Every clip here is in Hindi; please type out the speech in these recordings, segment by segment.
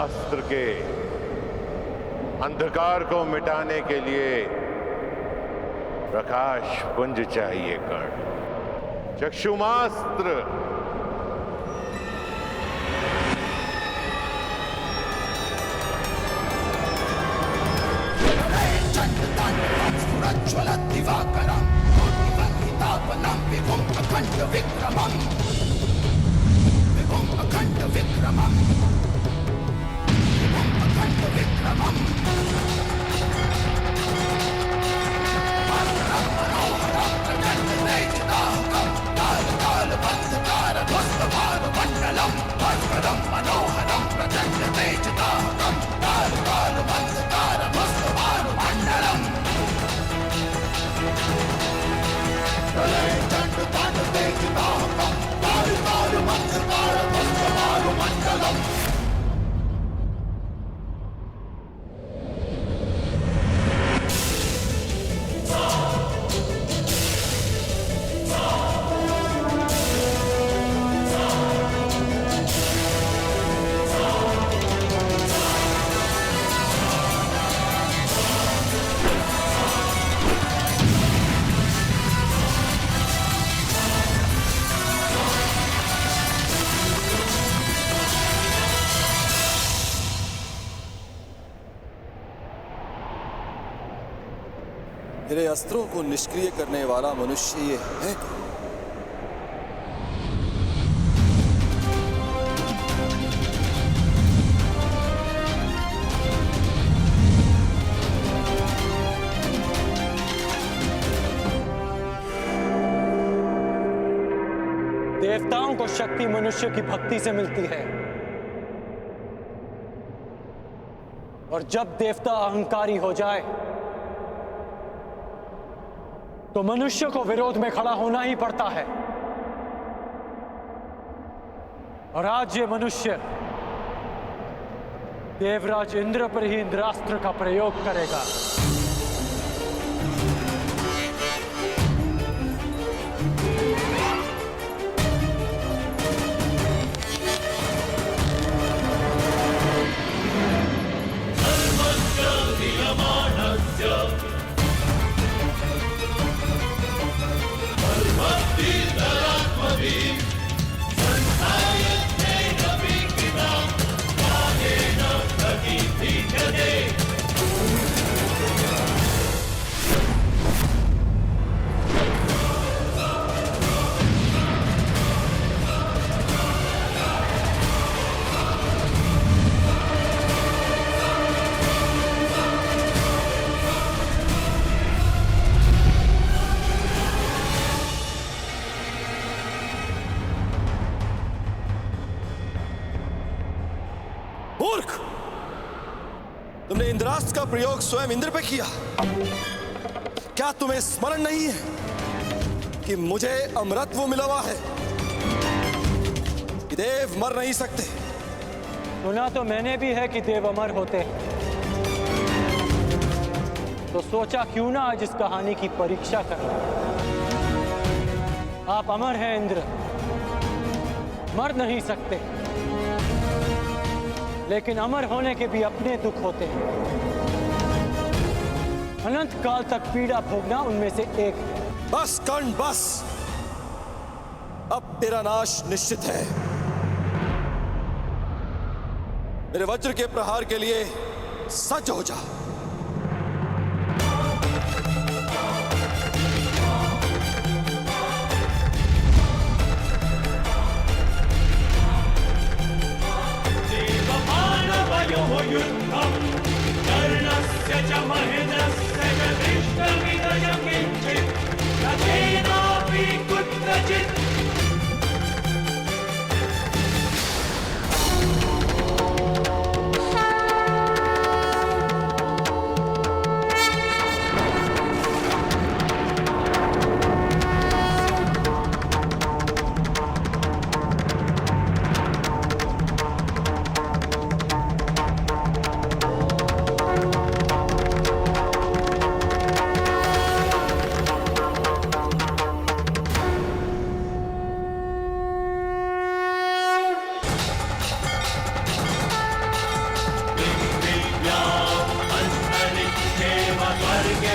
अस्त्र के अंधकार को मिटाने के लिए प्रकाश पुंज चाहिए कर्ण। चक्षुमास्त्र दिवाकरं कोटिवन्नितापनं विभुं अखण्ड विक्रमं विभुं अखण्ड विक्रमं विभुं अखण्ड विक्रमं मनोहरं प्रचण्ड तेजदाहकं कालकालबन्धकारध्वस्तभानुमण्डलं भास्करं मनोहरं प्रचण्ड तेजदाहकं कालकालबन्धकारध्वस्तभानुमण्डलम् मेरे अस्त्रों को निष्क्रिय करने वाला मनुष्य ये है कौन? देवताओं को शक्ति मनुष्य की भक्ति से मिलती है, और जब देवता अहंकारी हो जाए तो मनुष्य को विरोध में खड़ा होना ही पड़ता है। और आज ये मनुष्य देवराज इंद्र पर ही इंद्रास्त्र का प्रयोग करेगा। मूर्ख! तुमने इंद्रास्त्र का प्रयोग स्वयं इंद्र पे किया। क्या तुम्हें स्मरण नहीं है कि मुझे अमरत्व मिला हुआ है, कि देव मर नहीं सकते? सुना तो मैंने भी है कि देव अमर होते हैं, तो सोचा क्यों ना आज इस कहानी की परीक्षा कर लें। आप अमर हैं इंद्र, मर नहीं सकते, लेकिन अमर होने के भी अपने दुख होते हैं। अनंत काल तक पीड़ा भोगना उनमें से एक है। बस कर्ण बस, अब तेरा नाश निश्चित है। मेरे वज्र के प्रहार के लिए सज्ज हो जा। युद्धं कर्णस्य च महेन्द्रस्य च दृष्टमिदं किञ्चित् तथेनापि कुत्रचित्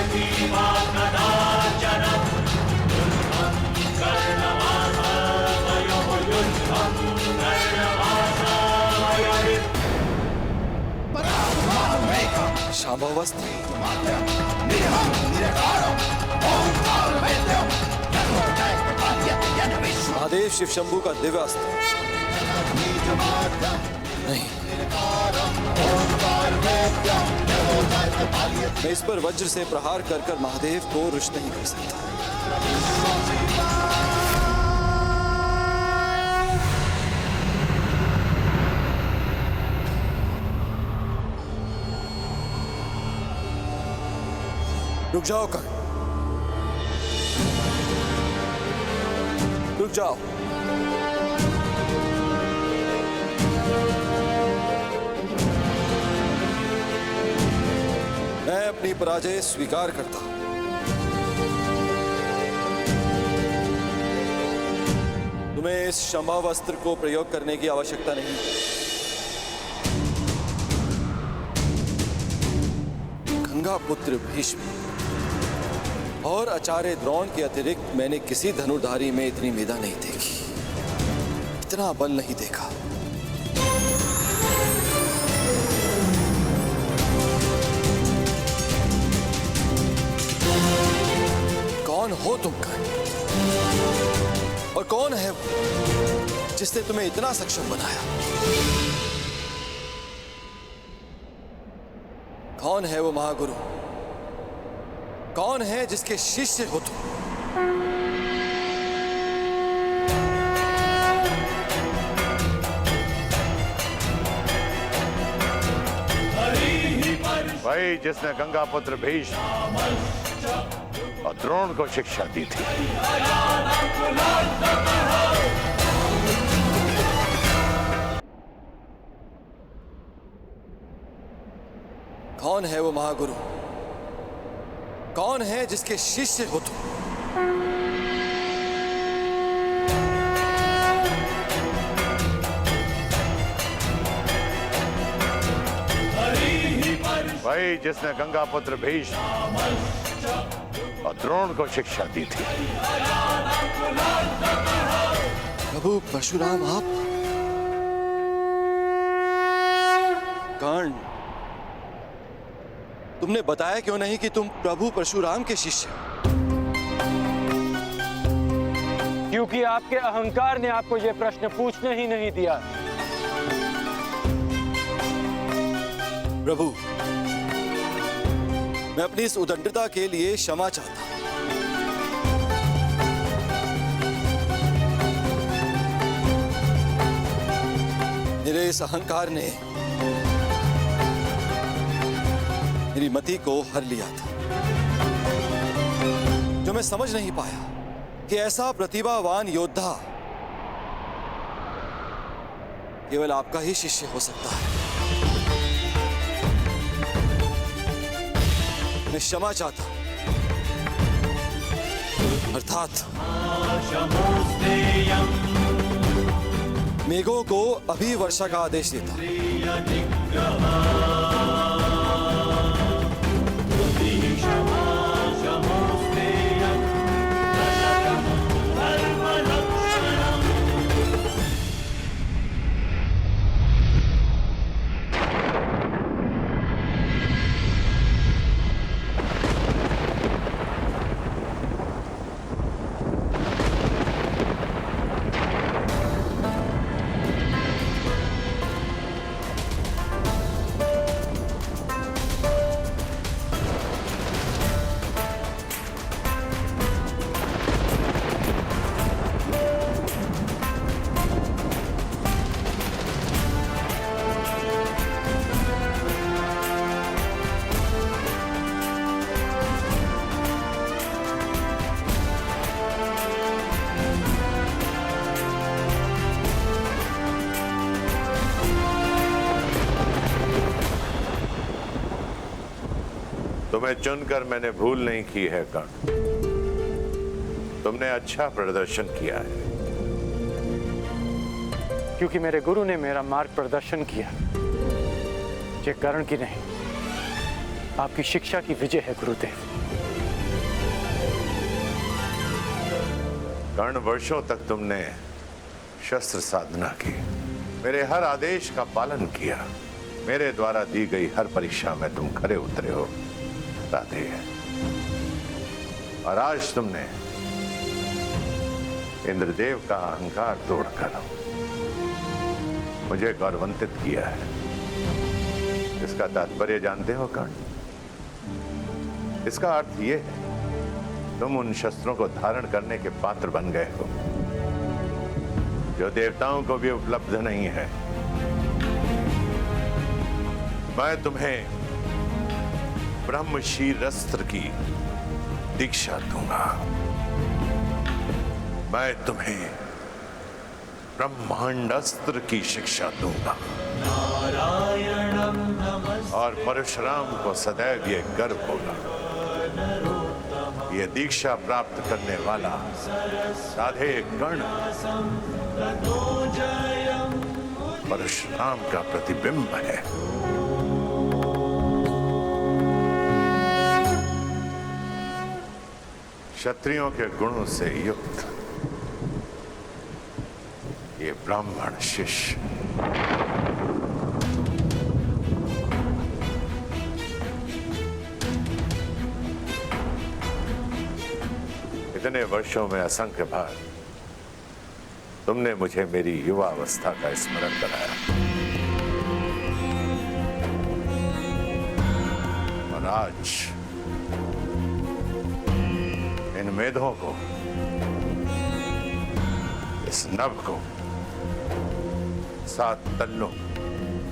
भीमा कदाचनम् युद्धं कर्णवासावयोः युद्धं कर्णवासावयोः पराक्रमेकं शाम्भवस्त्र मात्रं निरहं निरकारं ओंकारवेद्यं यथोदयप्रकार्यं विश्वं महादेव शिव शंभू का दिव्य अस्त्र नहीं, मैं इस पर वज्र से प्रहार कर कर महादेव को रुष्ट नहीं कर सकता। रुक जाओ कर्ण, रुक जाओ। मैं अपनी पराजय स्वीकार करता हूं। तुम्हें इस शंभव अस्त्र को प्रयोग करने की आवश्यकता नहीं। गंगा पुत्र भीष्म और आचार्य द्रोण के अतिरिक्त मैंने किसी धनुर्धारी में इतनी मेधा नहीं देखी, इतना बल नहीं देखा। कौन हो तुम कर्ण? और कौन है वो जिसने तुम्हें इतना सक्षम बनाया? कौन है वो महागुरु? कौन है जिसके शिष्य हो तुम? भाई जिसने गंगा पुत्र भीष्म और द्रोण को शिक्षा दी थी। कौन है वो महागुरु? कौन है जिसके शिष्य हो तुम? भाई जिसने गंगा पुत्र भीष्म और द्रोण को शिक्षा दी थी। प्रभु परशुराम आप? कर्ण, तुमने बताया क्यों नहीं कि तुम प्रभु परशुराम के शिष्य हो? क्योंकि आपके अहंकार ने आपको यह प्रश्न पूछने ही नहीं दिया। प्रभु, मैं अपनी इस उदंडता के लिए क्षमा चाहता हूं। मेरे इस अहंकार ने मेरी मति को हर लिया था, जो मैं समझ नहीं पाया कि ऐसा प्रतिभावान योद्धा केवल आपका ही शिष्य हो सकता है। मैं क्षमा चाहता हूं, अर्थात मेघों को अभी वर्षा का आदेश देता हूं। तुम्हें चुनकर मैंने भूल नहीं की है कर्ण। तुमने अच्छा प्रदर्शन किया है। क्योंकि मेरे गुरु ने मेरा मार्ग प्रदर्शन किया, ये कर्ण की नहीं आपकी शिक्षा की विजय है गुरुदेव। कर्ण, वर्षों तक तुमने शस्त्र साधना की, मेरे हर आदेश का पालन किया, मेरे द्वारा दी गई हर परीक्षा में तुम खरे उतरे हो राधे। और आज तुमने इंद्रदेव का अहंकार तोड़कर मुझे गौरवान्वित किया है। इसका तात्पर्य जानते हो कर्ण? इसका अर्थ यह है तुम उन शस्त्रों को धारण करने के पात्र बन गए हो जो देवताओं को भी उपलब्ध नहीं है। मैं तुम्हें ब्रह्मशील अस्त्र की दीक्षा दूंगा। मैं तुम्हें ब्रह्मांड अस्त्र की शिक्षा दूंगा। और परशुराम को सदैव ये गर्व होगा, ये दीक्षा प्राप्त करने वाला राधे कर्ण परशुराम का प्रतिबिंब है। क्षत्रियों के गुणों से युक्त ये ब्राह्मण शिष्य इतने वर्षों में असंख्य बार तुमने मुझे मेरी युवा अवस्था का स्मरण कराया, और आज इन मेधों को, इस नभ को, 7 तल्लों,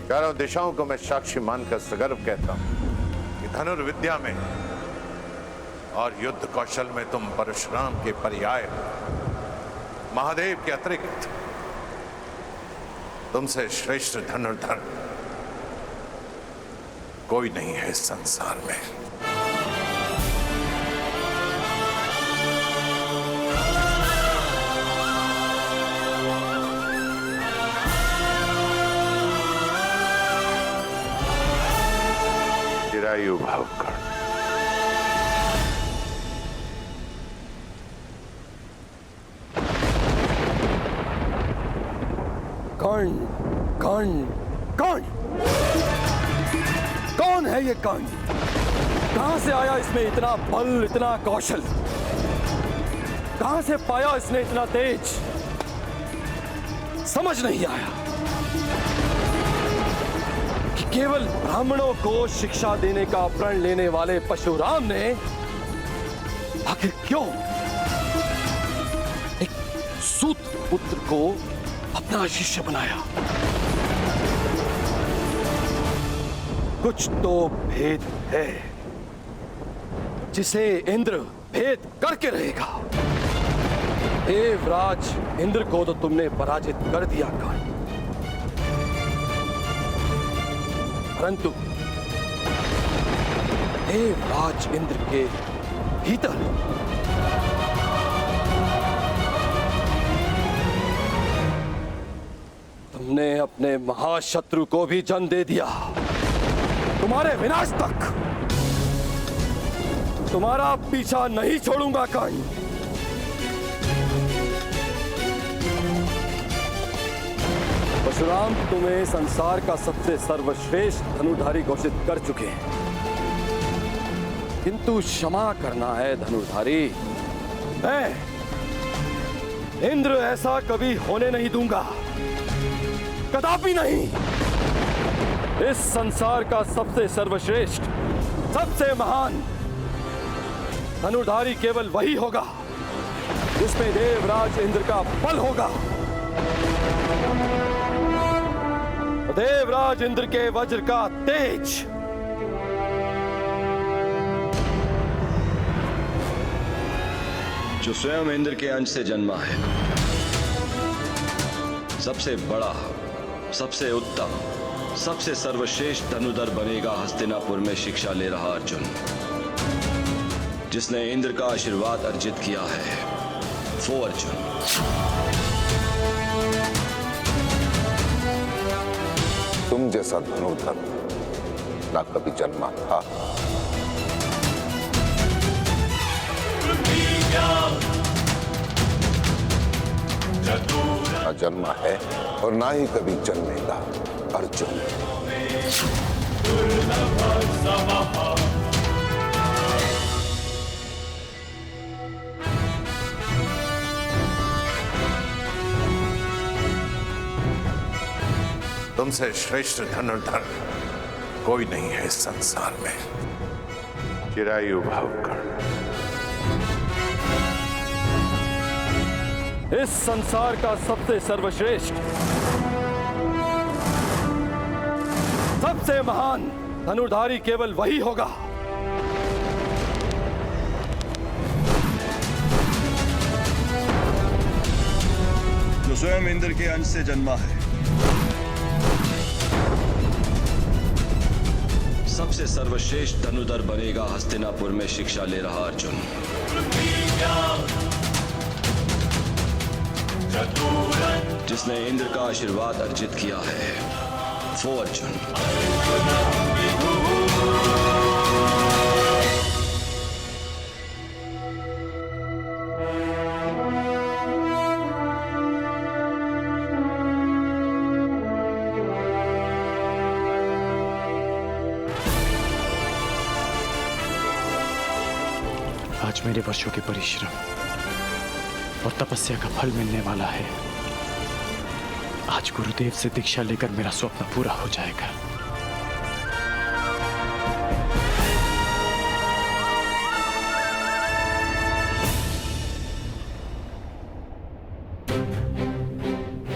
चारों दिशाओं को मैं साक्षी मानकर सगर्व कहता हूं कि धनुर्विद्या में और युद्ध कौशल में तुम परशुराम के पर्याय हो। महादेव के अतिरिक्त तुमसे श्रेष्ठ धनुर्धर कोई नहीं है इस संसार में। चिरायु भव कर्ण। कर्ण, कर्ण, कर्ण, कौन है ये कर्ण? कहां से आया इसमें इतना बल, इतना कौशल? कहां से पाया इसने इतना तेज? समझ नहीं आया कि केवल ब्राह्मणों को शिक्षा देने का प्रण लेने वाले परशुराम ने आखिर क्यों एक सूत पुत्र को अपना शिष्य बनाया। कुछ तो भेद है जिसे इंद्र भेद करके रहेगा। देवराज इंद्र को तो तुमने पराजित कर दिया कर्ण, परंतु देवराज इंद्र के भीतर तुमने अपने महाशत्रु को भी जन्म दे दिया। तुम्हारे विनाश तक तुम्हारा पीछा नहीं छोड़ूंगा कर्ण। परशुराम तुम्हें संसार का सबसे सर्वश्रेष्ठ धनुर्धारी घोषित कर चुके हैं, किंतु क्षमा करना है धनुर्धारी। मैं इंद्र ऐसा कभी होने नहीं दूंगा, कदापि नहीं। इस संसार का सबसे सर्वश्रेष्ठ, सबसे महान धनुर्धारी केवल वही होगा जिसमें देवराज इंद्र का बल होगा। देवराज इंद्र के वज्र का तेज, जो स्वयं इंद्र के अंश से जन्मा है, सबसे बड़ा, सबसे उत्तम, सबसे सर्वश्रेष्ठ धनुर्धर बनेगा हस्तिनापुर में शिक्षा ले रहा अर्जुन, जिसने इंद्र का आशीर्वाद अर्जित किया है, वो अर्जुन। तुम जैसा धनुर्धर ना कभी जन्मा था, ना जन्मा है और ना ही कभी जन्मेगा अर्जुन। तुमसे श्रेष्ठ धनुर्धर कोई नहीं है इस संसार में। चिरायु भावकर्ण, इस संसार का सबसे सर्वश्रेष्ठ, सबसे महान धनुर्धारी केवल वही होगा जो स्वयं इंद्र के अंश से जन्मा है। सबसे सर्वश्रेष्ठ धनुधर बनेगा हस्तिनापुर में शिक्षा ले रहा अर्जुन। जिसने इंद्र का आशीर्वाद अर्जित किया है वो अर्जुन। आज मेरे वर्षों के परिश्रम और तपस्या का फल मिलने वाला है। आज गुरुदेव से दीक्षा लेकर मेरा स्वप्न पूरा हो जाएगा।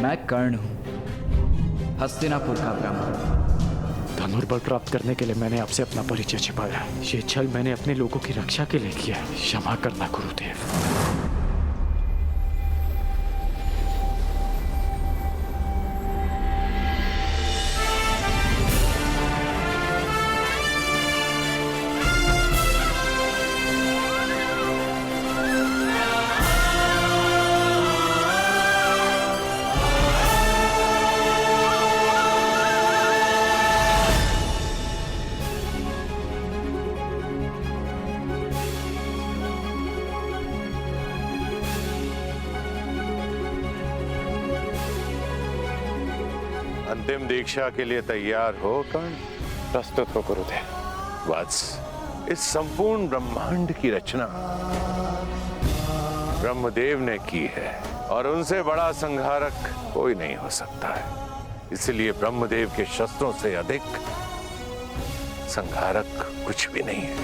मैं कर्ण हूं, हस्तिनापुर का ब्राह्मण। धनुर्बल प्राप्त करने के लिए मैंने आपसे अपना परिचय छिपाया। ये छल मैंने अपने लोगों की रक्षा के लिए किया। क्षमा करना गुरुदेव। अंतिम दीक्षा के लिए तैयार हो कर्ण? प्रस्तुत हो गुरुदेव। वत्स, इस संपूर्ण ब्रह्मांड की रचना ब्रह्मदेव ने की है और उनसे बड़ा संहारक कोई नहीं हो सकता है। इसलिए ब्रह्मदेव के शस्त्रों से अधिक संहारक कुछ भी नहीं है।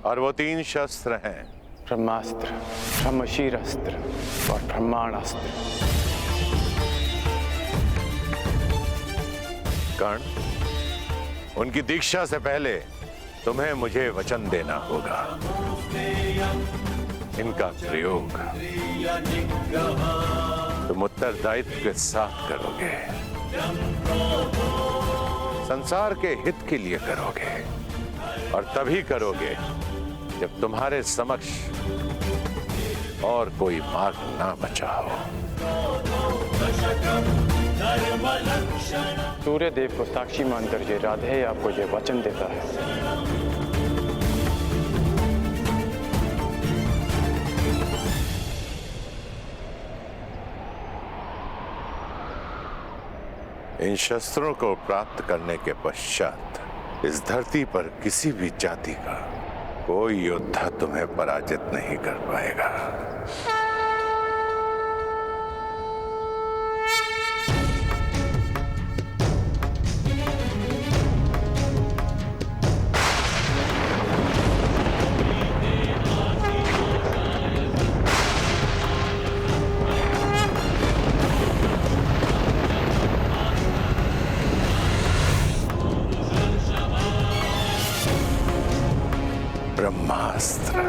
और वो 3 शस्त्र हैं: ब्रह्मास्त्र, ब्रह्मशीरस्त्र और ब्रह्मांडास्त्र। कर्ण, उनकी दीक्षा से पहले तुम्हें मुझे वचन देना होगा। इनका प्रयोग तुम उत्तरदायित्व के साथ करोगे, संसार के हित के लिए करोगे और तभी करोगे जब तुम्हारे समक्ष और कोई मार्ग ना बचा हो। सूर्य देव को साक्षी मानकर ये राधे आपको ये वचन देता है। इन शस्त्रों को प्राप्त करने के पश्चात इस धरती पर किसी भी जाति का कोई योद्धा तुम्हें पराजित नहीं कर पाएगा। ब्रह्मास्त्र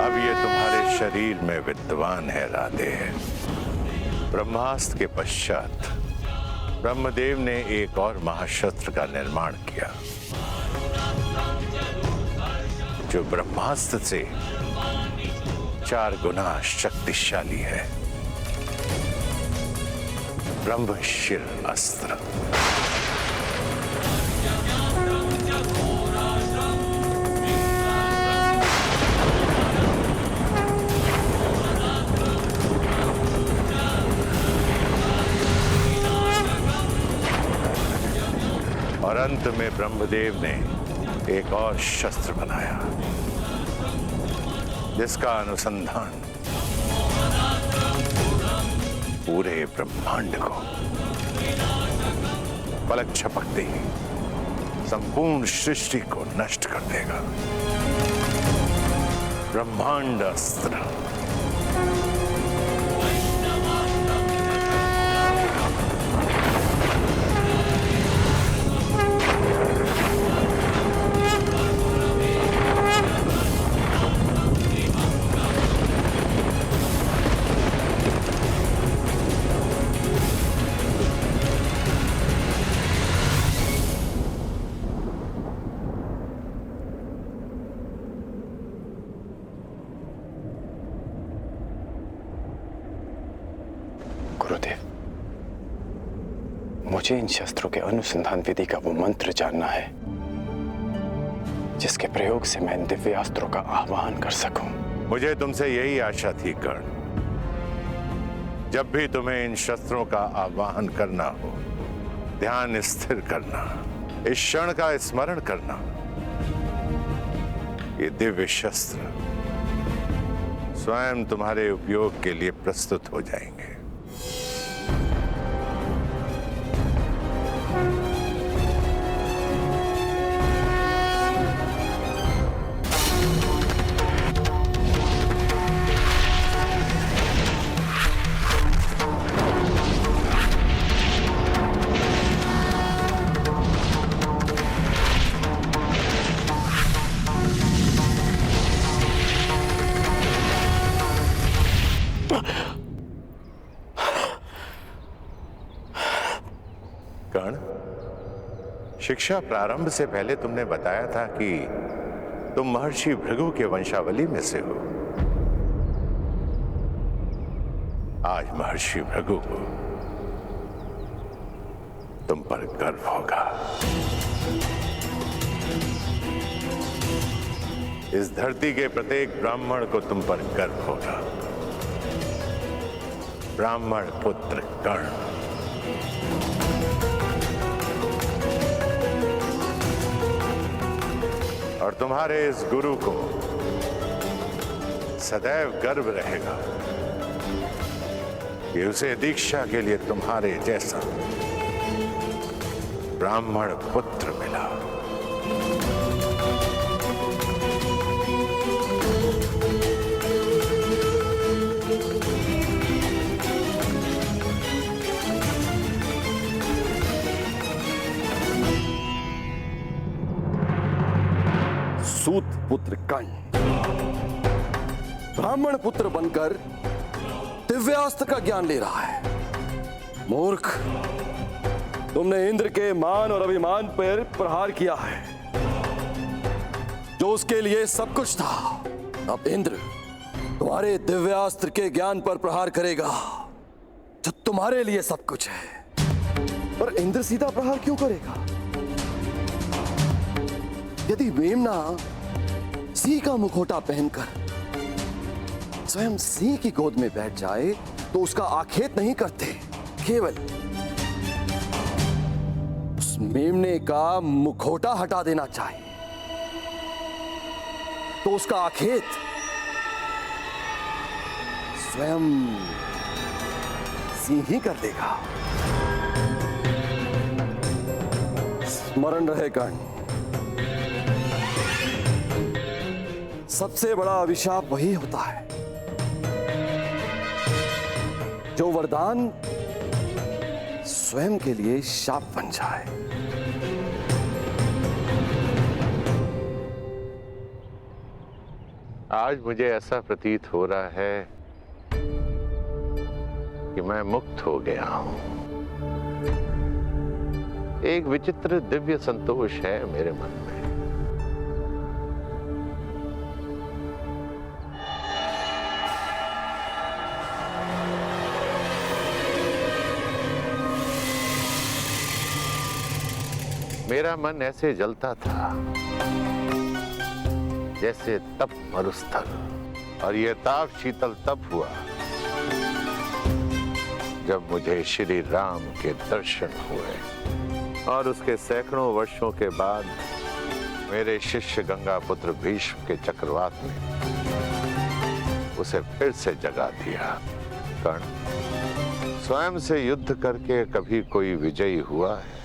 अब ये तुम्हारे शरीर में विद्वान है राधे। ब्रह्मास्त्र के पश्चात ब्रह्मदेव ने एक और महाशस्त्र का निर्माण किया जो ब्रह्मास्त्र से 4 गुना शक्तिशाली है। ब्रह्मशिर अस्त्र। और अंत में ब्रह्मदेव ने एक और शस्त्र बनाया जिसका अनुसंधान पूरे ब्रह्मांड को पलक झपकते ही संपूर्ण सृष्टि को नष्ट कर देगा। ब्रह्मांड अस्त्र। गुरुदेव, मुझे इन शस्त्रों के अनुसंधान विधि का वो मंत्र जानना है जिसके प्रयोग से मैं इन दिव्य अस्त्रों का आह्वान कर सकूं। मुझे तुमसे यही आशा थी कर्ण। जब भी तुम्हें इन शस्त्रों का आह्वान करना हो, ध्यान स्थिर करना, इस क्षण का स्मरण करना। ये दिव्य शस्त्र स्वयं तुम्हारे उपयोग के लिए प्रस्तुत हो जाएंगे। कर्ण, शिक्षा प्रारंभ से पहले तुमने बताया था कि तुम महर्षि भृगु के वंशावली में से हो। आज महर्षि भृगु को तुम पर गर्व होगा। इस धरती के प्रत्येक ब्राह्मण को तुम पर गर्व होगा। ब्राह्मण पुत्र कर्ण। और तुम्हारे इस गुरु को सदैव गर्व रहेगा कि उसे दीक्षा के लिए तुम्हारे जैसा ब्राह्मण पुत्र मिला। सूत पुत्र कर्ण ब्राह्मण पुत्र बनकर दिव्यास्त्र का ज्ञान ले रहा है। मूर्ख, तुमने इंद्र के मान और अभिमान पर प्रहार किया है जो उसके लिए सब कुछ था। अब इंद्र तुम्हारे दिव्यास्त्र के ज्ञान पर प्रहार करेगा जो तुम्हारे लिए सब कुछ है। पर इंद्र सीधा प्रहार क्यों करेगा? यदि मेमना सिंह का मुखौटा पहनकर स्वयं सिंह की गोद में बैठ जाए तो उसका आखेट नहीं करते, केवल उस मेमने का मुखौटा हटा देना चाहिए तो उसका आखेट स्वयं सिंह ही कर देगा। स्मरण रहे कर्ण, सबसे बड़ा अभिशाप वही होता है जो वरदान स्वयं के लिए शाप बन जाए। आज मुझे ऐसा प्रतीत हो रहा है कि मैं मुक्त हो गया हूं। एक विचित्र दिव्य संतोष है मेरे मन में। मेरा मन ऐसे जलता था जैसे तप मरुस्थल, और ये ताप शीतल तब हुआ जब मुझे श्री राम के दर्शन हुए। और उसके सैकड़ों वर्षों के बाद मेरे शिष्य गंगा पुत्र भीष्म के चक्रवात ने उसे फिर से जगा दिया। कर्ण, स्वयं से युद्ध करके कभी कोई विजयी हुआ है?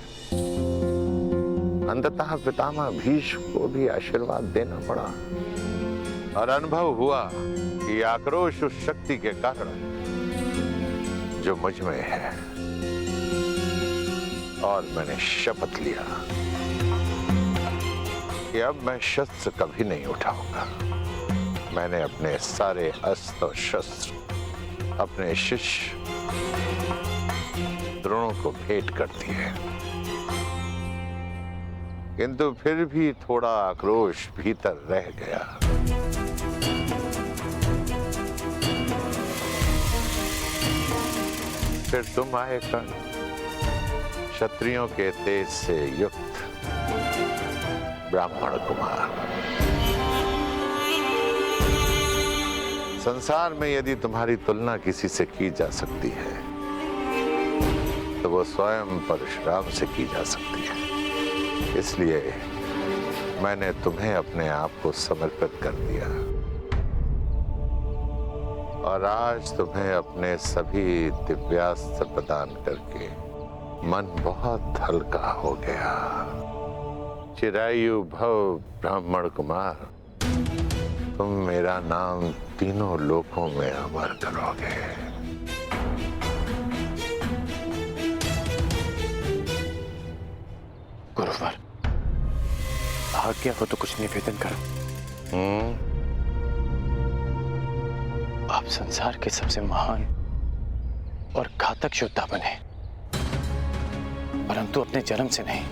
अंततः पितामह भीष्म को भी आशीर्वाद देना पड़ा, और अनुभव हुआ कि आक्रोश उस शक्ति के कारण जो मुझ में है। और मैंने शपथ लिया कि अब मैं शस्त्र कभी नहीं उठाऊंगा। मैंने अपने सारे अस्त्र और शस्त्र अपने शिष्य द्रोणों को भेंट कर दिए, किंतु फिर भी थोड़ा आक्रोश भीतर रह गया। फिर तुम आए कर्ण, क्षत्रियों के तेज से युक्त ब्राह्मण कुमार। संसार में यदि तुम्हारी तुलना किसी से की जा सकती है तो वो स्वयं परशुराम से की जा सकती है। इसलिए मैंने तुम्हें अपने आप को समर्पित कर दिया, और आज तुम्हें अपने सभी दिव्यास्त्र प्रदान करके मन बहुत हल्का हो गया। चिरायु भव ब्राह्मण कुमार, तुम मेरा नाम तीनों लोकों में अमर करोगे। गुरुवर, आज्ञा हो तो कुछ निवेदन करो। आप संसार के सबसे महान और घातक योद्धा बने, परंतु अपने जन्म से नहीं,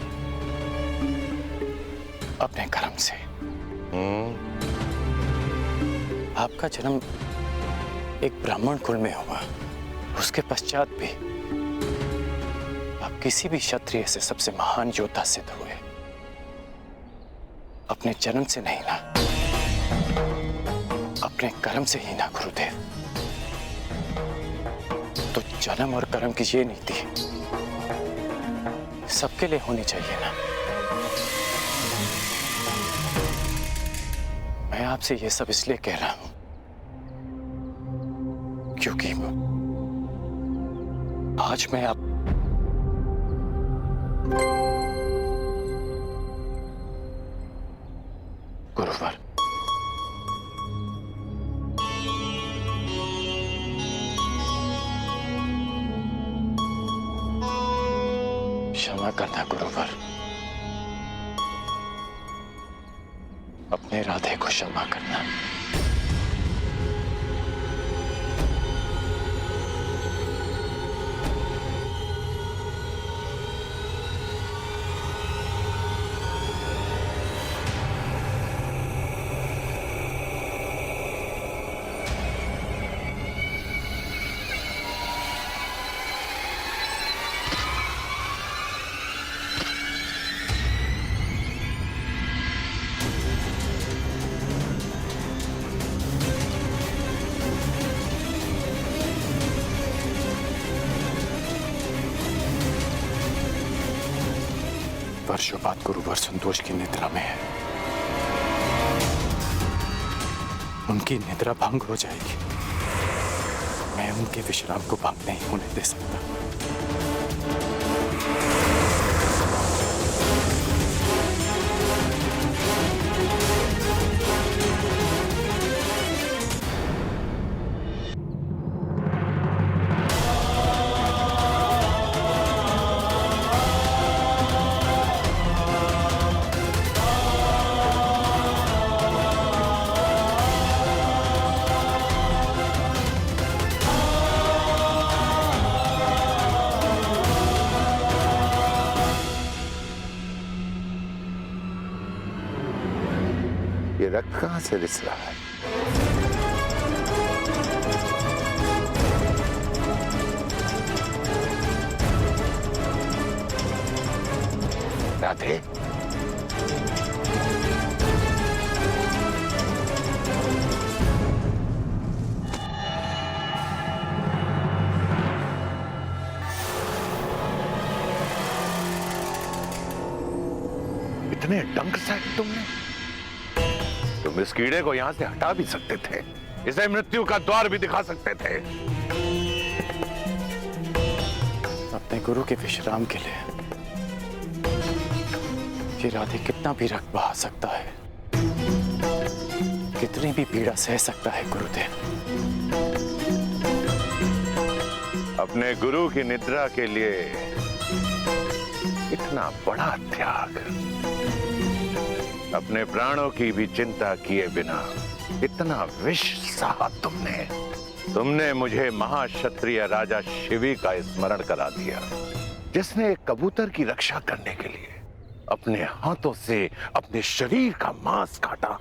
अपने कर्म से। आपका जन्म एक ब्राह्मण कुल में हुआ, उसके पश्चात भी आप किसी भी क्षत्रिय से सबसे महान योद्धा सिद्ध हुए। अपने जन्म से नहीं ना, अपने कर्म से ही ना गुरुदेव। तो जन्म और कर्म की ये नीति सबके लिए होनी चाहिए ना। मैं आपसे ये सब इसलिए कह रहा हूं क्योंकि आज मैं आप गुरुवर, क्षमा करना गुरुवर, अपने राधे को क्षमा करना। वर्षों बाद गुरुवर संतोष की निद्रा में है। उनकी निद्रा भंग हो जाएगी। मैं उनके विश्राम को भंग नहीं होने दे सकता। ये रक्त कहां से रिस रहा है? राधे? इतने डंक से तुमने? तुम इस कीड़े को यहां से हटा भी सकते थे, इसे मृत्यु का द्वार भी दिखा सकते थे। अपने गुरु के विश्राम के लिए ये राधे कितना भी रक्त बहा सकता है, कितनी भी पीड़ा सह सकता है गुरुदेव। अपने गुरु की निद्रा के लिए इतना बड़ा त्याग, अपने प्राणों की भी चिंता किए बिना इतना विष सहा तुमने मुझे महाक्षत्रिय राजा शिवी का स्मरण करा दिया, जिसने एक कबूतर की रक्षा करने के लिए अपने हाथों से अपने शरीर का मांस काटा।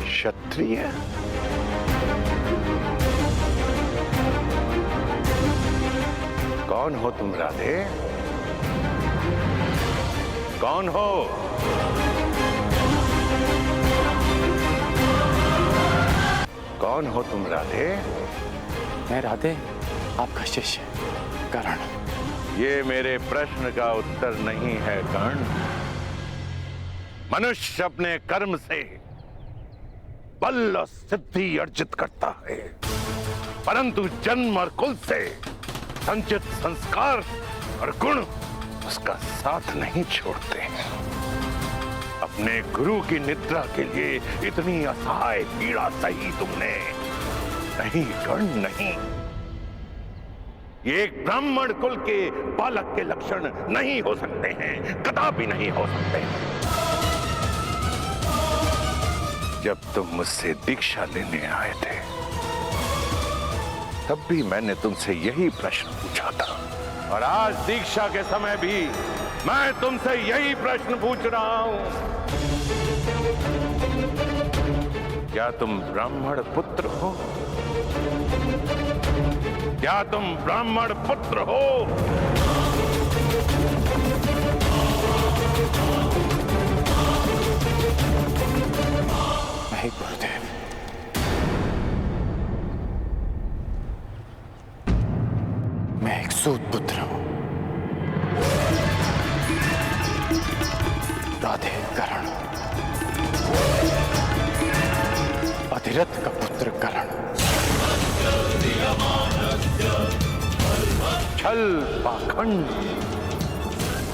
क्षत्रिय? कौन हो तुम राधे? कौन हो? कौन हो तुम राधे? मैं राधे आपका शिष्य कर्ण। ये मेरे प्रश्न का उत्तर नहीं है कर्ण। मनुष्य अपने कर्म से बल और सिद्धि अर्जित करता है, परंतु जन्म और कुल से संचित संस्कार और गुण उसका साथ नहीं छोड़ते हैं। अपने गुरु की निद्रा के लिए इतनी असहाय पीड़ा सही तुमने? नहीं कर्ण, नहीं। ये एक ब्राह्मण कुल के बालक के लक्षण नहीं हो सकते हैं, कदापि नहीं हो सकते। जब तुम मुझसे दीक्षा लेने आए थे, तब भी मैंने तुमसे यही प्रश्न पूछा था, और आज दीक्षा के समय भी मैं तुमसे यही प्रश्न पूछ रहा हूं। क्या तुम ब्राह्मण पुत्र हो? क्या तुम ब्राह्मण पुत्र हो? नहीं गुरुदेव, मैं एक सूत पुत्र हूं। राधे कर्ण, अधिरथ का पुत्र कर्ण। छल, पाखंड,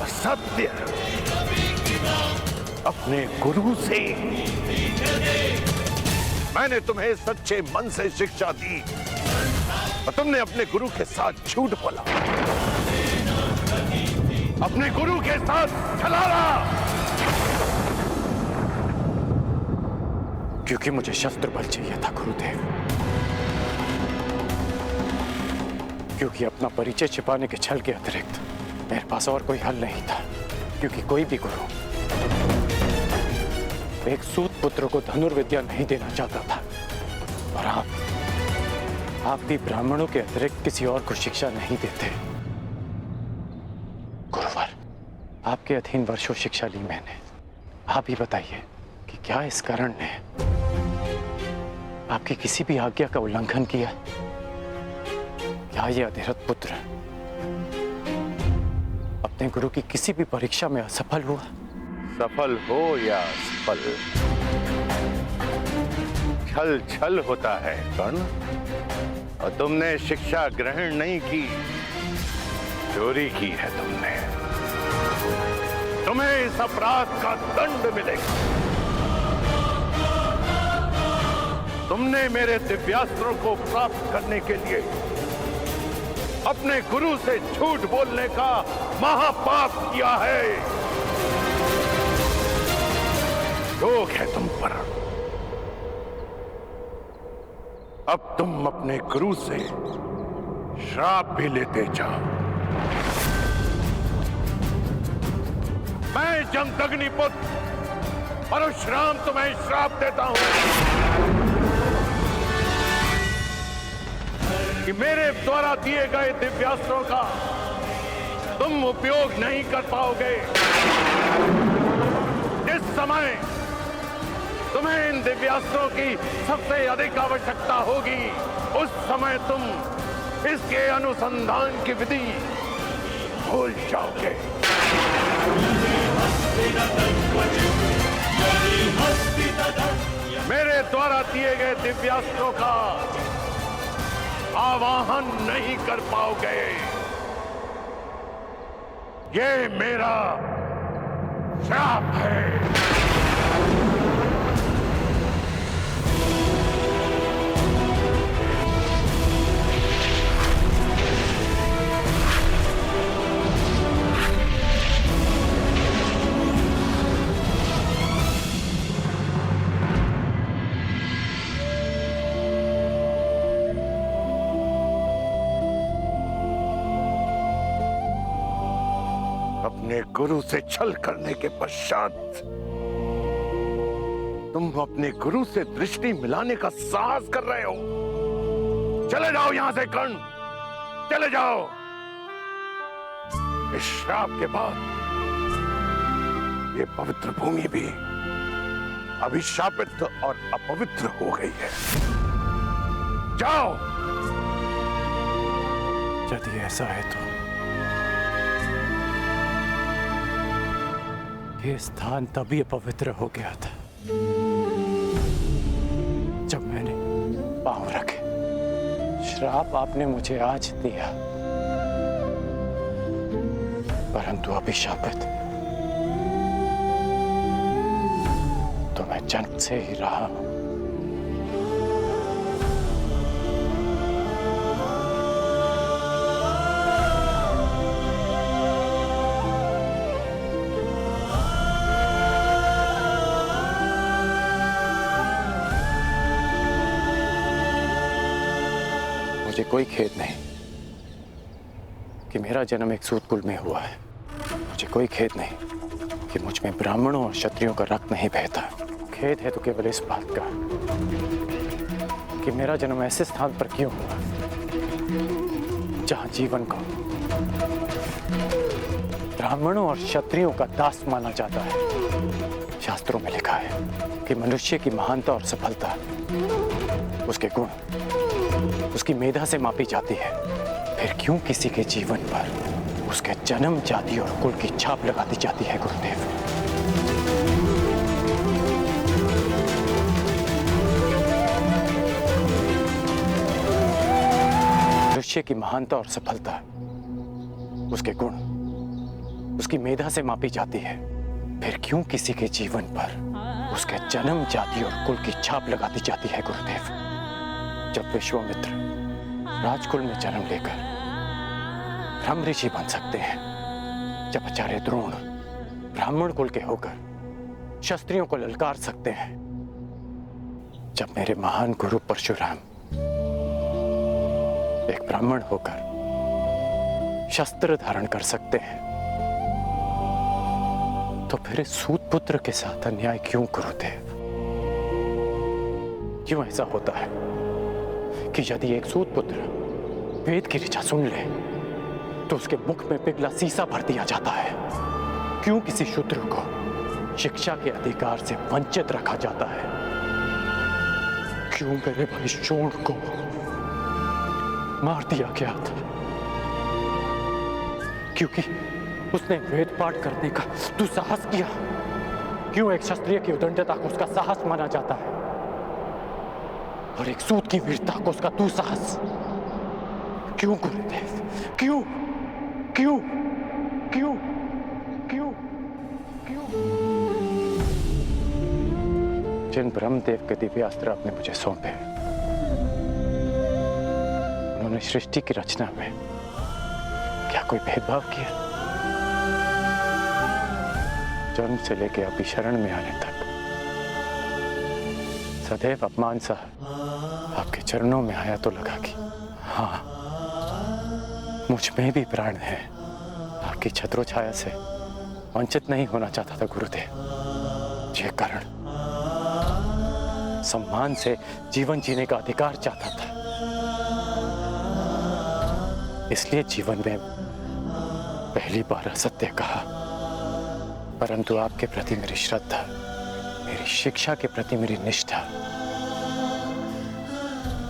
असत्य अपने गुरु से। मैंने तुम्हें सच्चे मन से शिक्षा दी और तुमने अपने गुरु के साथ झूठ बोला, अपने गुरु के साथ छलावा। क्योंकि मुझे शस्त्र बल चाहिए था गुरुदेव, क्योंकि अपना परिचय छिपाने के छल के अतिरिक्त मेरे पास और कोई हल नहीं था। क्योंकि कोई भी गुरु एक सूत पुत्र को धनुर्विद्या नहीं देना चाहता था, और आप भी ब्राह्मणों के अतिरिक्त किसी और को शिक्षा नहीं देते। गुरुवर, आपके अधीन वर्षों शिक्षा ली मैंने। आप ही बताइए कि क्या इस कर्ण ने आपकी किसी भी आज्ञा का उल्लंघन किया? क्या ये अधिरथ पुत्र अपने गुरु की किसी भी परीक्षा में असफल हुआ? सफल हो या असफल, छल छल होता है कर्ण। और तुमने शिक्षा ग्रहण नहीं की, चोरी की है तुमने। तुम्हें इस अपराध का दंड मिलेगा। तुमने मेरे दिव्यास्त्रों को प्राप्त करने के लिए अपने गुरु से झूठ बोलने का महापाप किया है। रोक है तुम पर। अब तुम अपने गुरु से श्राप भी लेते जाओ। मैं जमदग्नि पुत्र परशुराम तुम्हें श्राप देता हूं कि मेरे द्वारा दिए गए दिव्यास्त्रों का तुम उपयोग नहीं कर पाओगे। जिस समय तुम्हें इन दिव्यास्त्रों की सबसे अधिक आवश्यकता होगी, उस समय तुम इसके अनुसंधान की विधि भूल जाओगे। मेरे द्वारा दिए गए दिव्यास्त्रों का आवाहन नहीं कर पाओगे। ये मेरा श्राप है। अपने गुरु से छल करने के पश्चात तुम अपने गुरु से दृष्टि मिलाने का साहस कर रहे हो। चले जाओ यहां से कर्ण, चले जाओ। इस श्राप के बाद ये पवित्र भूमि भी अभिशापित और अपवित्र हो गई है। जाओ। यदि ऐसा है तो ये स्थान तभी अपवित्र हो गया था जब मैंने पांव रखे। श्राप आपने मुझे आज दिया, परंतु अभिशापित तो मैं जन्म से ही रहा हूं। मुझे कोई खेद नहीं कि मेरा जन्म एक सूत कुल में हुआ है। मुझे कोई खेद नहीं कि मुझ में ब्राह्मणों और क्षत्रियों का रक्त नहीं बहता। खेद है तो केवल इस बात का कि मेरा जन्म ऐसे स्थान पर क्यों हुआ जहां जीवन को ब्राह्मणों और क्षत्रियों का दास माना जाता है। शास्त्रों में लिखा है कि मनुष्य की महानता और सफलता उसके गुण, उसकी मेधा से मापी जाती है। फिर क्यों किसी के जीवन पर उसके जन्म, जाति और कुल की छाप लगा दी जाती है गुरुदेव? मनुष्य की महानता और सफलता उसके गुण, उसकी मेधा से मापी जाती है। फिर क्यों किसी के जीवन पर उसके जन्म, जाति और कुल की छाप लगा दी जाती है गुरुदेव? जब विश्वामित्र राजकुल में जन्म लेकर ब्रह्म ऋषि बन सकते हैं, जब आचार्य द्रोण ब्राह्मण कुल के होकर क्षत्रियों को ललकार सकते हैं, जब मेरे महान गुरु परशुराम एक ब्राह्मण होकर शस्त्र धारण कर सकते हैं, तो फिर इस सूत पुत्र के साथ अन्याय क्यों गुरुदेव? क्यों ऐसा होता है कि यदि एक सूत पुत्र वेद की ऋचा सुन ले तो उसके मुख में पिघला सीसा भर दिया जाता है? क्यों किसी शूद्र को शिक्षा के अधिकार से वंचित रखा जाता है? क्यों मेरे भाई शोण को मार दिया गया था? क्योंकि उसने वेद पाठ करने का दुस्साहस किया। क्यों एक क्षत्रिय की उदंडता को उसका साहस माना जाता है और एक सूत की वीरता को उसका दुस्साहस? क्यों गुरुदेव? क्यों क्यों क्यों क्यों क्यों? जिन ब्रह्मदेव के दिव्यास्त्र आपने मुझे सौंपे, उन्होंने सृष्टि की रचना में क्या कोई भेदभाव किया? जन्म से लेके अभी शरण में आने तक सदैव अपमान सा आपके चरणों में आया तो लगा कि हाँ, मुझ में भी प्राण है। आपकी छत्रो छाया से वंचित नहीं होना चाहता था गुरुदेव। ये कर्ण सम्मान से जीवन जीने का अधिकार चाहता था, इसलिए जीवन में पहली बार असत्य कहा। परंतु आपके प्रति मेरी श्रद्धा, मेरी शिक्षा के प्रति मेरी निष्ठा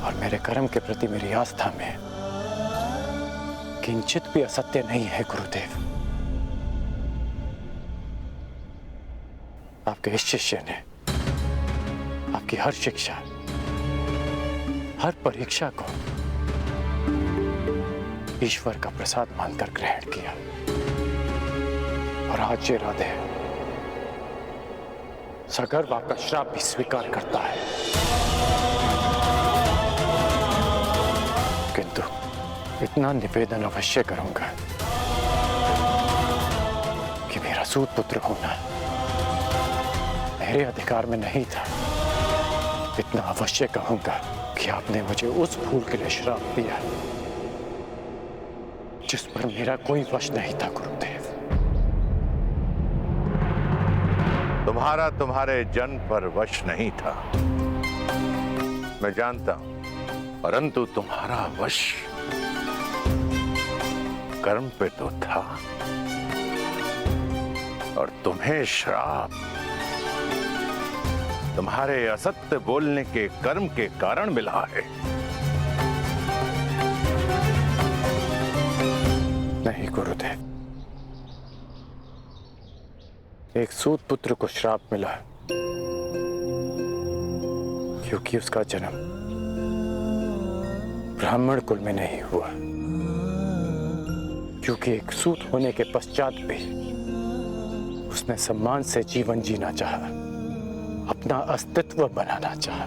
और मेरे कर्म के प्रति मेरी आस्था में किंचित भी असत्य नहीं है गुरुदेव। आपके इस शिष्य ने आपकी हर शिक्षा, हर परीक्षा को ईश्वर का प्रसाद मानकर ग्रहण किया और आज ये राधे सगर्व आपका श्राप भी स्वीकार करता है। किंतु इतना निवेदन अवश्य करूंगा कि मेरा सूत पुत्र होना मेरे अधिकार में नहीं था। इतना अवश्य कहूंगा कि आपने मुझे उस भूल के लिए श्राप दिया जिस पर मेरा कोई वश नहीं था गुरुदेव। तुम्हारा तुम्हारे जन्म पर वश नहीं था, मैं जानता हूं, परंतु तुम्हारा वश कर्म पे तो था और तुम्हें श्राप तुम्हारे असत्य बोलने के कर्म के कारण मिला है। नहीं गुरुदेव, एक सूत पुत्र को श्राप मिला क्योंकि उसका जन्म ब्राह्मण कुल में नहीं हुआ, क्योंकि एक सूत होने के पश्चात भी उसने सम्मान से जीवन जीना चाहा, अपना अस्तित्व बनाना चाहा,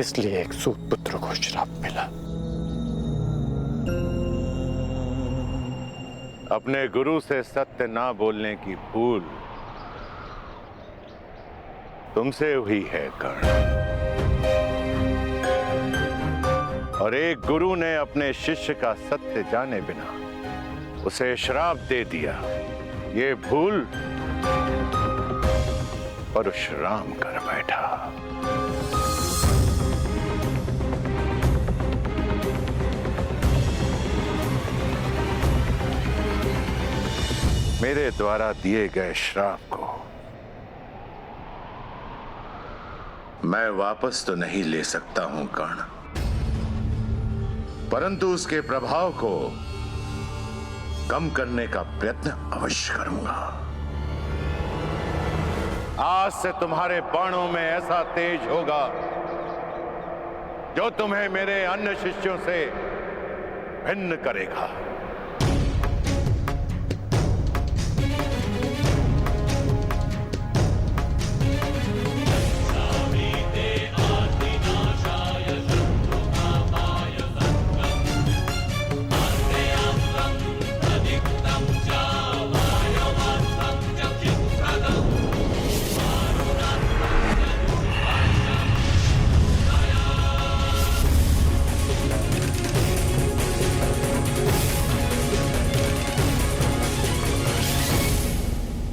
इसलिए एक सूत पुत्र को श्राप मिला। अपने गुरु से सत्य ना बोलने की भूल तुमसे हुई है कर्ण, और एक गुरु ने अपने शिष्य का सत्य जाने बिना उसे श्राप दे दिया। ये भूल परशुराम कर बैठा। मेरे द्वारा दिए गए श्राप को मैं वापस तो नहीं ले सकता हूं कर्ण, परंतु उसके प्रभाव को कम करने का प्रयत्न अवश्य करूंगा। आज से तुम्हारे बाणों में ऐसा तेज होगा जो तुम्हें मेरे अन्य शिष्यों से भिन्न करेगा।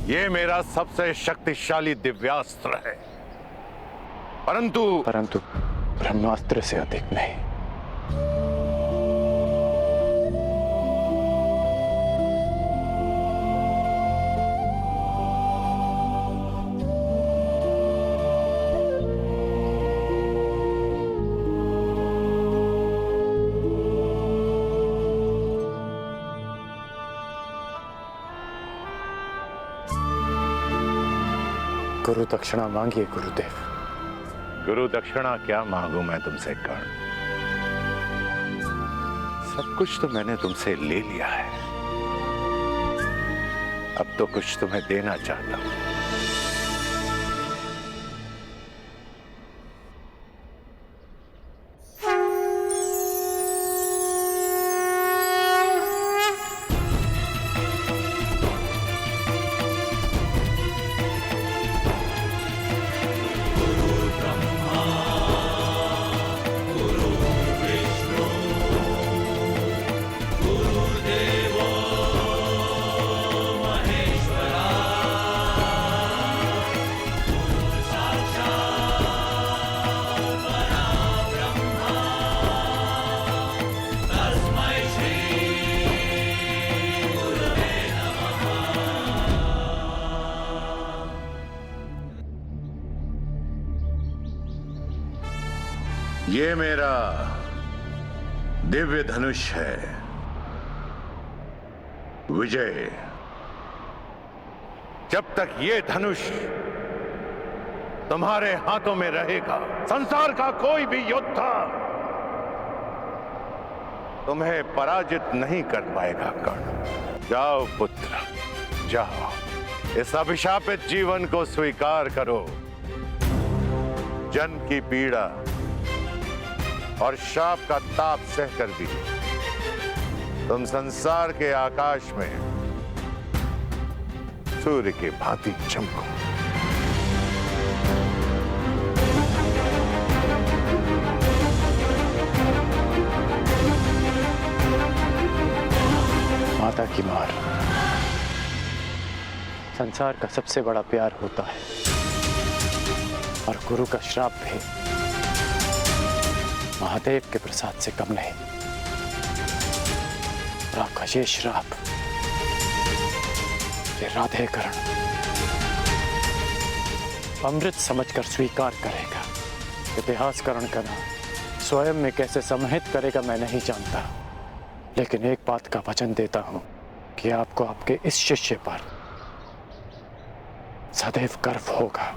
ये मेरा सबसे शक्तिशाली दिव्यास्त्र है, परंतु ब्रह्मास्त्र से अधिक नहीं। गुरु दक्षिणा मांगिए गुरुदेव। गुरु दक्षिणा क्या मांगू मैं तुमसे कर्ण? सब कुछ तो मैंने तुमसे ले लिया है, अब तो कुछ तुम्हें देना चाहता हूं। ये मेरा दिव्य धनुष है विजय। जब तक ये धनुष तुम्हारे हाथों में रहेगा, संसार का कोई भी योद्धा तुम्हें पराजित नहीं कर पाएगा। कर्ण, जाओ पुत्र, जाओ, इस अभिशापित जीवन को स्वीकार करो। जन्म की पीड़ा और शाप का ताप सहकर भी तुम संसार के आकाश में सूर्य की भांति चमको। माता की मार संसार का सबसे बड़ा प्यार होता है, और गुरु का श्राप भी महादेव के प्रसाद से कम नहीं। और आपका ये श्राप, ये राधेकरण अमृत समझकर स्वीकार करेगा। इतिहासकरण का नाम स्वयं में कैसे समाहित करेगा मैं नहीं जानता, लेकिन एक बात का वचन देता हूं कि आपको आपके इस शिष्य पर सदैव गर्व होगा।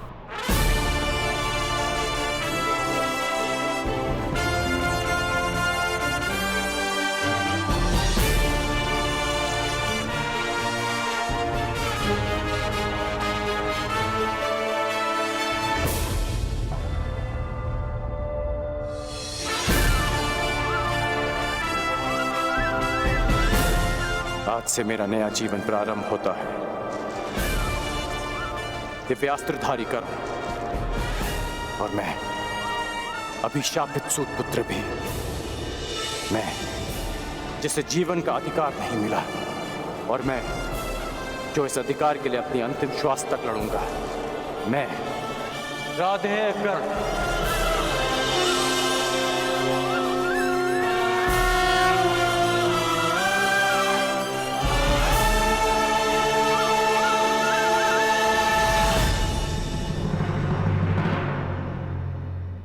आज से मेरा नया जीवन प्रारंभ होता है। दिव्यास्त्रधारी कर्ण, और मैं अभिशापित सूत पुत्र भी, मैं जिसे जीवन का अधिकार नहीं मिला, और मैं जो इस अधिकार के लिए अपनी अंतिम श्वास तक लड़ूंगा, मैं राधेकर्ण।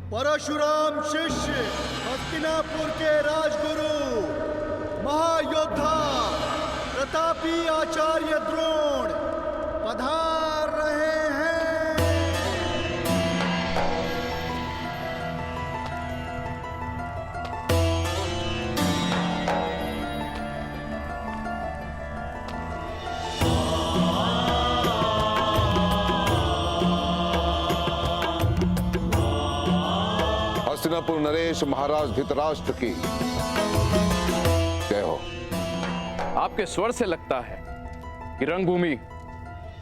परशुराम शिष्य, हस्तिनापुर के राजगुरु, महायोद्धा प्रतापी आचार्य द्रोण पधार रहे हैं। हस्तिनापुर नरेश महाराज धृतराष्ट्र की जय हो। आपके स्वर से लगता है कि रंगभूमि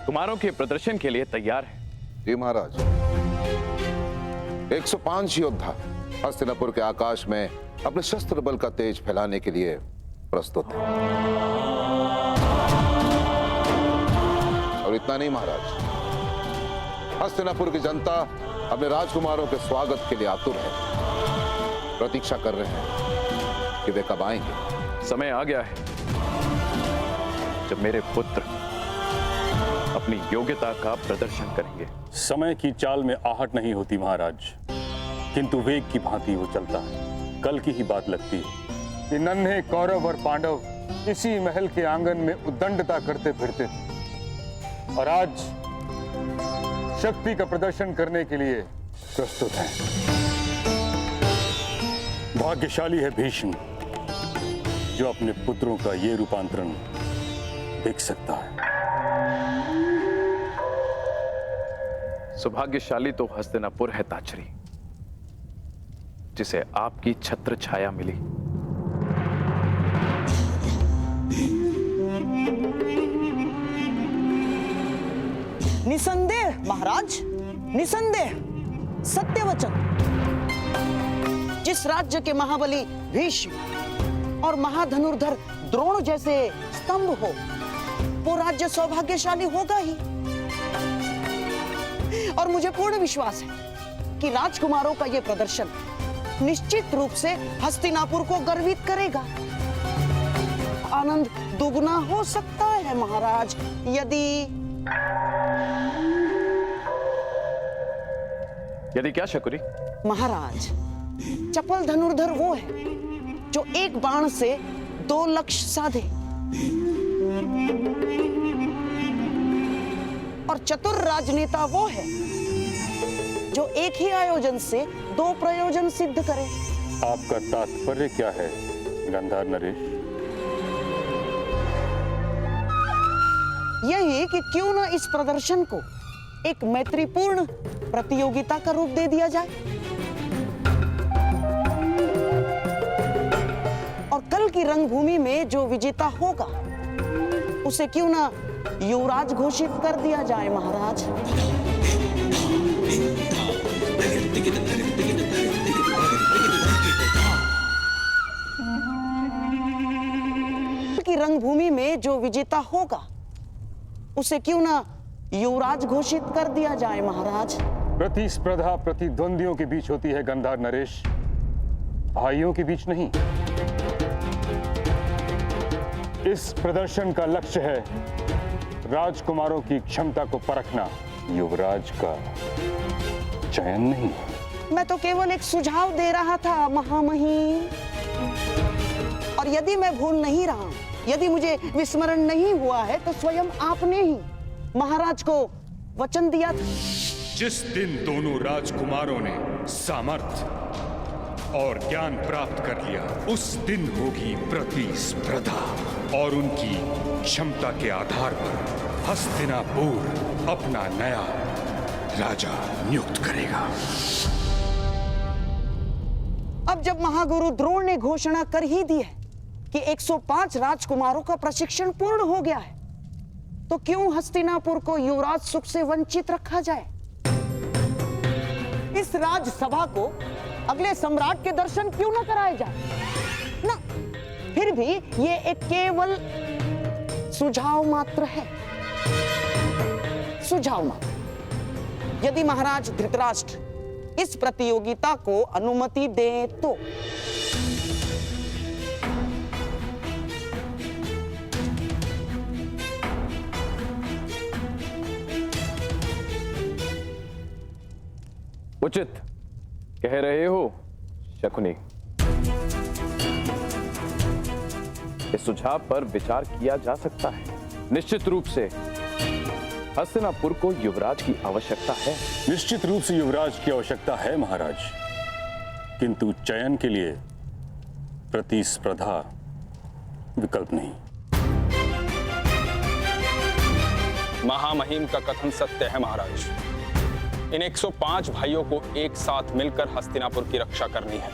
कुमारों के प्रदर्शन के लिए तैयार है। जी महाराज, 105 योद्धा हस्तिनापुर के आकाश में अपने शस्त्र बल का तेज फैलाने के लिए प्रस्तुत है। और इतना नहीं महाराज, हस्तिनापुर की जनता अपने राजकुमारों के स्वागत के लिए आतुर है, प्रतीक्षा कर रहे हैं कि वे कब आएंगे। समय आ गया है जब मेरे पुत्र अपनी योग्यता का प्रदर्शन करेंगे। समय की चाल में आहट नहीं होती महाराज, किंतु वेग की भांति वो चलता है। कल की ही बात लगती है कि नन्हे कौरव और पांडव इसी महल के आंगन में उद्दंडता करते फिरते थे, और आज शक्ति का प्रदर्शन करने के लिए प्रस्तुत हैं। भाग्यशाली है भीष्म जो अपने पुत्रों का ये रूपांतरण देख सकता है। सौभाग्यशाली तो हस्तिनापुर है ताचरी, जिसे आपकी छत्र छाया मिली। निसंदेह महाराज, निसंदेह, सत्य वचन। जिस राज्य के महाबली भीष्म और महाधनुर्धर द्रोण जैसे स्तंभ हो, वो राज्य सौभाग्यशाली होगा ही। और मुझे पूर्ण विश्वास है कि राजकुमारों का ये प्रदर्शन निश्चित रूप से हस्तिनापुर को गर्वित करेगा। आनंद दुगना हो सकता है महाराज, यदि क्या शकुरी? महाराज, चपल धनुर्धर वो है जो एक बाण से 2 लक्ष्य साधे, और चतुर राजनेता वो है जो एक ही आयोजन से 2 प्रयोजन सिद्ध करे। आपका तात्पर्य क्या है गंधार नरेश? यही कि क्यों न इस प्रदर्शन को एक मैत्रीपूर्ण प्रतियोगिता का रूप दे दिया जाए, और कल की रंगभूमि में जो विजेता होगा उसे क्यों ना युवराज घोषित कर दिया जाए महाराज। की रंगभूमि में जो विजेता होगा उसे क्यों ना युवराज घोषित कर दिया जाए महाराज। प्रतिस्पर्धा प्रतिद्वंदियों के बीच होती है गंधार नरेश, भाइयों के बीच नहीं। इस प्रदर्शन का लक्ष्य है राजकुमारों की क्षमता को परखना, युवराज का चयन नहीं। मैं तो केवल एक सुझाव दे रहा था महामहिम, और यदि मैं भूल नहीं रहा, यदि मुझे विस्मरण नहीं हुआ है, तो स्वयं आपने ही महाराज को वचन दिया था। जिस दिन दोनों राजकुमारों ने सामर्थ्य और ज्ञान प्राप्त कर लिया, उस दिन होगी प्रतिस्पर्धा, और उनकी क्षमता के आधार पर हस्तिनापुर अपना नया राजा नियुक्त करेगा। अब जब महागुरु द्रोण ने घोषणा कर ही दी है कि 105 राजकुमारों का प्रशिक्षण पूर्ण हो गया है, तो क्यों हस्तिनापुर को युवराज सुख से वंचित रखा जाए? इस राजसभा को अगले सम्राट के दर्शन क्यों न कराए जाए ना? फिर भी ये एक केवल सुझाव मात्र है, सुझाव मात्र। यदि महाराज धृतराष्ट्र इस प्रतियोगिता को अनुमति दे तो। उचित कह रहे हो शकुनी। इस सुझाव पर विचार किया जा सकता है। निश्चित रूप से हस्तिनापुर को युवराज की आवश्यकता है। निश्चित रूप से युवराज की आवश्यकता है महाराज, किंतु चयन के लिए प्रतिस्पर्धा विकल्प नहीं। महामहिम का कथन सत्य है महाराज। इन 105 भाइयों को एक साथ मिलकर हस्तिनापुर की रक्षा करनी है।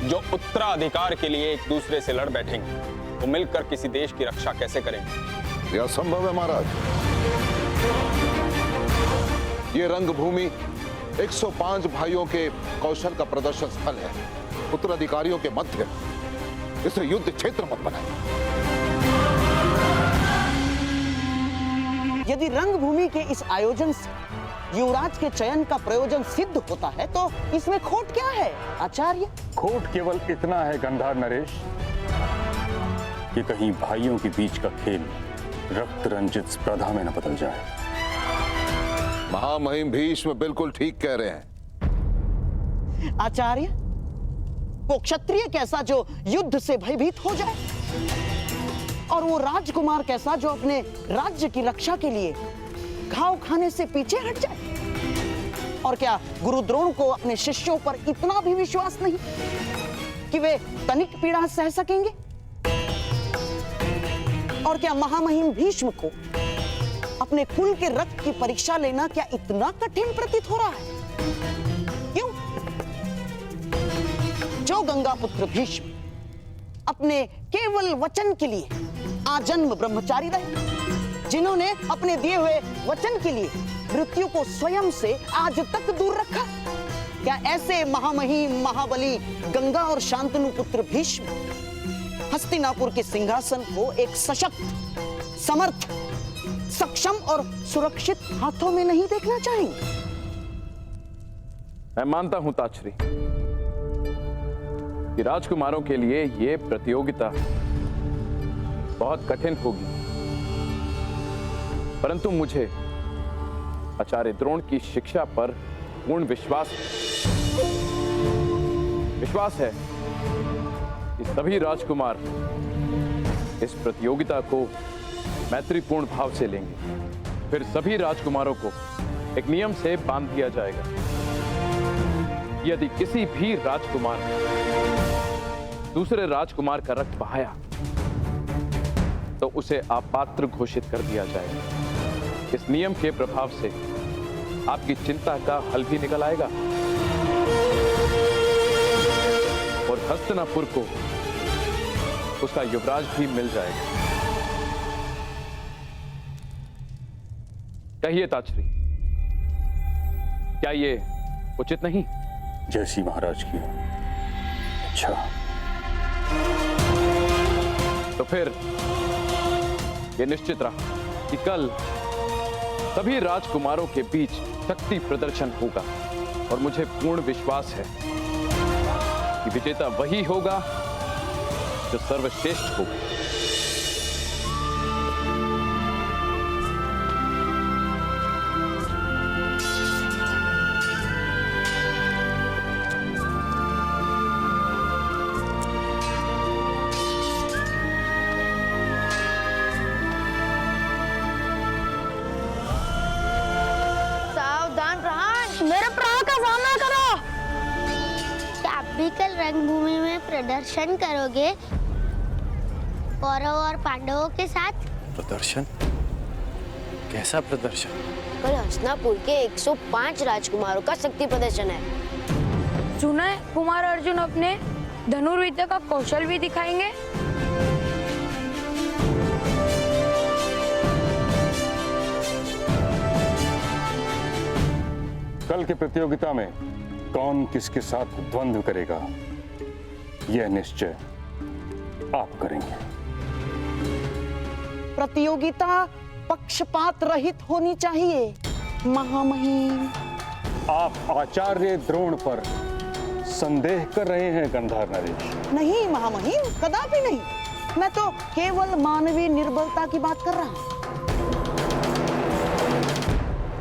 जो उत्तराधिकार के लिए एक दूसरे से लड़ बैठेंगे, वो मिलकर किसी देश की रक्षा कैसे करेंगे? यह असंभव है महाराज। ये रंगभूमि 105 भाइयों के कौशल का प्रदर्शन स्थल है, उत्तराधिकारियों के मध्य। इसे युद्ध क्षेत्र मत बनाए। यदि रंगभूमि के इस आयोजन से युवराज के चयन का प्रयोजन सिद्ध होता है, तो इसमें खोट क्या है आचार्य? खोट केवल इतना है गंधार नरेश कि कहीं भाइयों के बीच का खेल रक्त रंजित स्पर्धा में न बदल जाए। महामहिम भीष्म बिल्कुल ठीक कह रहे हैं आचार्य। वो क्षत्रिय कैसा जो युद्ध से भयभीत हो जाए, और वो राजकुमार कैसा जो अपने राज्य की रक्षा के लिए घाव खाने से पीछे हट जाए? और क्या गुरु द्रोण को अपने शिष्यों पर इतना भी विश्वास नहीं कि वे तनिक पीड़ा सह सकेंगे? और क्या महामहिम भीष्म को अपने कुल के रक्त की परीक्षा लेना क्या इतना कठिन प्रतीत हो रहा है? क्यों? जो गंगा पुत्र भीष्म अपने केवल वचन के लिए आजन्म ब्रह्मचारी रहे, जिन्होंने अपने दिए हुए वचन के लिए मृत्यु को स्वयं से आज तक दूर रखा, क्या ऐसे महामहिम महाबली गंगा और शांतनु पुत्र भीष्म हस्तिनापुर के सिंहासन को एक सशक्त, समर्थ, सक्षम और सुरक्षित हाथों में नहीं देखना चाहेंगे? मैं मानता हूं ताछरी कि राजकुमारों के लिए यह प्रतियोगिता बहुत कठिन होगी, परंतु मुझे आचार्य द्रोण की शिक्षा पर पूर्ण विश्वास है। विश्वास है कि सभी राजकुमार इस प्रतियोगिता को मैत्रीपूर्ण भाव से लेंगे। फिर सभी राजकुमारों को एक नियम से बांध दिया जाएगा। यदि किसी भी राजकुमार ने दूसरे राजकुमार का रक्त बहाया तो उसे अपात्र घोषित कर दिया जाएगा। इस नियम के प्रभाव से आपकी चिंता का हल भी निकल आएगा और हस्तिनापुर को उसका युवराज भी मिल जाएगा। कहिए ताचरी, क्या ये उचित नहीं? जैसी महाराज की अच्छा। तो फिर यह निश्चित रहा कि कल सभी राजकुमारों के बीच शक्ति प्रदर्शन होगा और मुझे पूर्ण विश्वास है कि विजेता वही होगा जो सर्वश्रेष्ठ होगा। कल रंगभूमि में प्रदर्शन करोगे कौरव और पांडवों के साथ? प्रदर्शन? कैसा प्रदर्शन? कल हस्तिनापुर के 105 राजकुमारों का शक्ति प्रदर्शन है। सुना है कुमार अर्जुन अपने धनुर्विद्या का कौशल भी दिखाएंगे। कल की प्रतियोगिता में कौन किसके साथ द्वंद्व करेगा, यह निश्चय आप करेंगे। प्रतियोगिता पक्षपात रहित होनी चाहिए महामहिम। आप आचार्य द्रोण पर संदेह कर रहे हैं गंधार नरेश? नहीं महामहिम, कदापि नहीं। मैं तो केवल मानवीय निर्बलता की बात कर रहा हूं।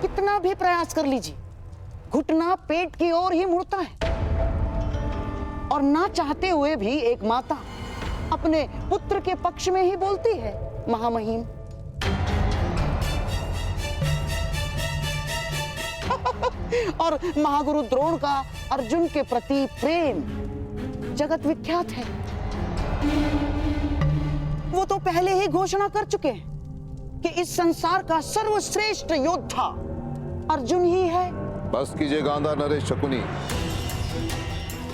कितना भी प्रयास कर लीजिए, घुटना पेट की ओर ही मुड़ता है और ना चाहते हुए भी एक माता अपने पुत्र के पक्ष में ही बोलती है महामहिम। और महागुरु द्रोण का अर्जुन के प्रति प्रेम जगत विख्यात है। वो तो पहले ही घोषणा कर चुके हैं कि इस संसार का सर्वश्रेष्ठ योद्धा अर्जुन ही है। बस कीजिए गांधार नरेश शकुनी,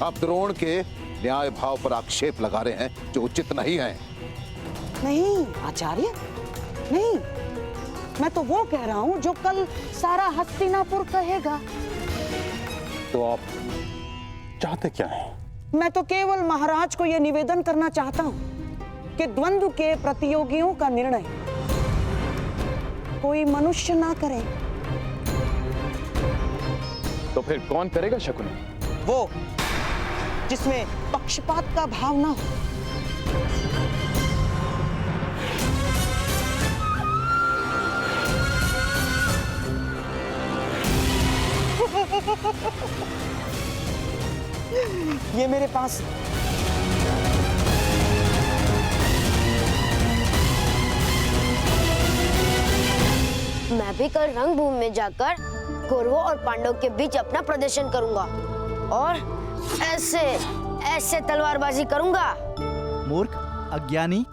आप द्रोण के न्याय भाव पर आक्षेप लगा रहे हैं जो उचित नहीं है। नहीं आचार्य, नहीं, मैं तो वो कह रहा हूं जो कल सारा हस्तिनापुर कहेगा। तो आप चाहते क्या हैं? मैं तो केवल महाराज को यह निवेदन करना चाहता हूं कि द्वंद्व के प्रतियोगियों का निर्णय कोई मनुष्य ना करे। तो फिर कौन करेगा शकुनी? वो जिसमें पक्षपात का भाव ना हो। ये मेरे पास मैं भी कल रंगभूमि में जाकर कौरवों और पांडवों के बीच अपना प्रदर्शन करूंगा और ऐसे ऐसे तलवारबाजी करूंगा। मूर्ख, अज्ञानी,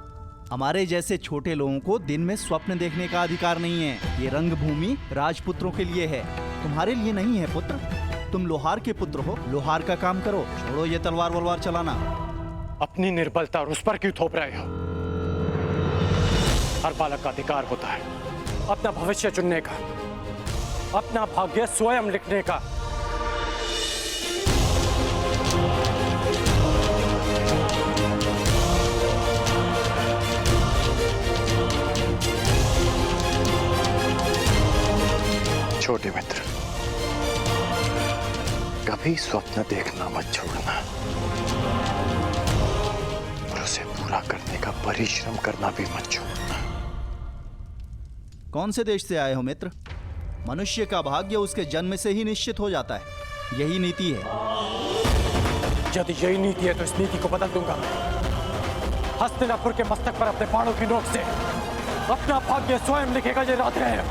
हमारे जैसे छोटे लोगों को दिन में स्वप्न देखने का अधिकार नहीं है। ये रंगभूमि राजपुत्रों के लिए है, तुम्हारे लिए नहीं है पुत्र। तुम लोहार के पुत्र हो, लोहार का काम करो, छोड़ो ये तलवार वलवार चलाना। अपनी निर्बलता और उस पर क्यों थोप रहे हो? हर बालक का अधिकार होता है अपना भविष्य चुनने का, अपना भाग्य स्वयं लिखने का। छोटे मित्र, कभी स्वप्न देखना मत छोड़ना और उसे पूरा करने का परिश्रम करना भी मत छोड़ना। कौन से देश से आए हो मित्र? मनुष्य का भाग्य उसके जन्म से ही निश्चित हो जाता है, यही नीति है। यदि यही नीति है तो इस नीति को बदल दूंगा मैं। हस्तिनापुर के मस्तक पर अपने बाणों की नोक से अपना भाग्य स्वयं लिखेगा ये राधेय।